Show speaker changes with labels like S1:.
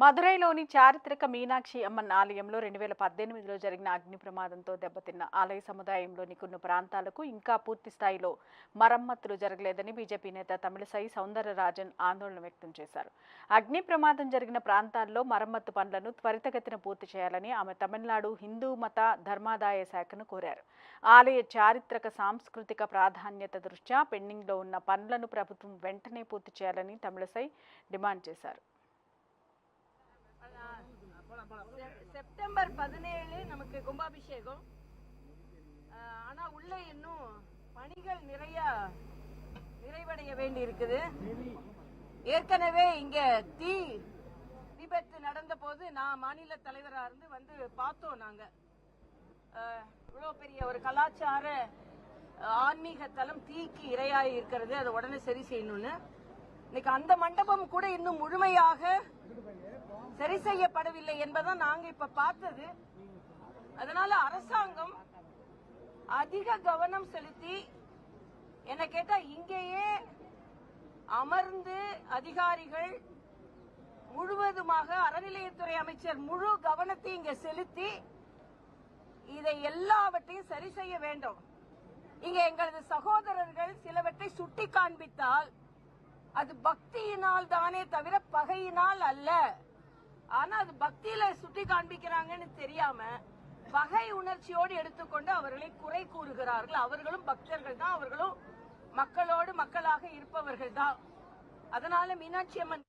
S1: మదురైలోని చారిత్రక మీనాక్షి అమ్మన్ ఆలయంలో 2018లో జరిగిన అగ్ని ప్రమాదంతో దెబ్బతిన్న ఆలయ సముదాయంలోని కొన్ని ప్రాంతాలకు ఇంకా పూర్తి స్థాయిలో మరమ్మతులు జరగలేదని బీజేపీ నేత తమిళసై సౌందరరాజన్ ఆందోళన వ్యక్తం చేశారు. అగ్ని ప్రమాదం జరిగిన ప్రాంతాల్లో మరమ్మతు పనులను త్వరితగతిన పూర్తి చేయాలని ఆమె తమిళనాడు హిందూ మత ధర్మాదాయ శాఖను కోరారు. ఆలయ చారిత్రక సాంస్కృతిక ప్రాధాన్యత దృష్ట్యా పెండింగ్లో ఉన్న పనులను ప్రభుత్వం వెంటనే పూర్తి చేయాలని తమిళసై డిమాండ్ చేశారు.
S2: செப்டம்பர் 17 நமக்கு கும்பாபிஷேகம். ஆனா உள்ள இன்னும் பணிகள் நிறைவடைய வேண்டி இருக்குது. ஏற்கனவே இங்க தீ விபத்து நடந்த போது நான் மாநில தலைவரா இருந்து வந்து பார்த்தோம். நாங்க இவ்வளவு பெரிய ஒரு கலாச்சார ஆன்மீக தலம் தீக்கு இரையாகி இருக்கிறது, அதை உடனே சரி செய்யணும்னு. இன்னைக்கு அந்த மண்டபம் கூட இன்னும் முழுமையாக சரி செய்யப்படவில்லை என்பதான் நாங்க இப்ப பார்த்தது. அதனால அரசாங்கம் அதிக கவனம் செலுத்தி, என்ன கேட்டா இங்கேயே அமர்ந்து அதிகாரிகள் முழுவதுமாக அறநிலையத்துறை அமைச்சர் முழு கவனத்தை இங்க செலுத்தி இதை எல்லாவற்றையும் சரி செய்ய வேண்டும். இங்க எங்களது சகோதரர்கள் சிலவற்றை சுட்டி காண்பித்தால் அது பக்தியினால் தானே தவிர பகையினால் அல்ல. ஆனா அது பக்தியில சுட்டி காண்பிக்கிறாங்கன்னு தெரியாம பகை உணர்ச்சியோடு எடுத்துக்கொண்டு அவர்களை குறை கூறுகிறார்கள். அவர்களும் பக்தர்கள் தான், அவர்களும் மக்களோடு மக்களாக இருப்பவர்கள் தான். அதனால மீனாட்சி அம்மன்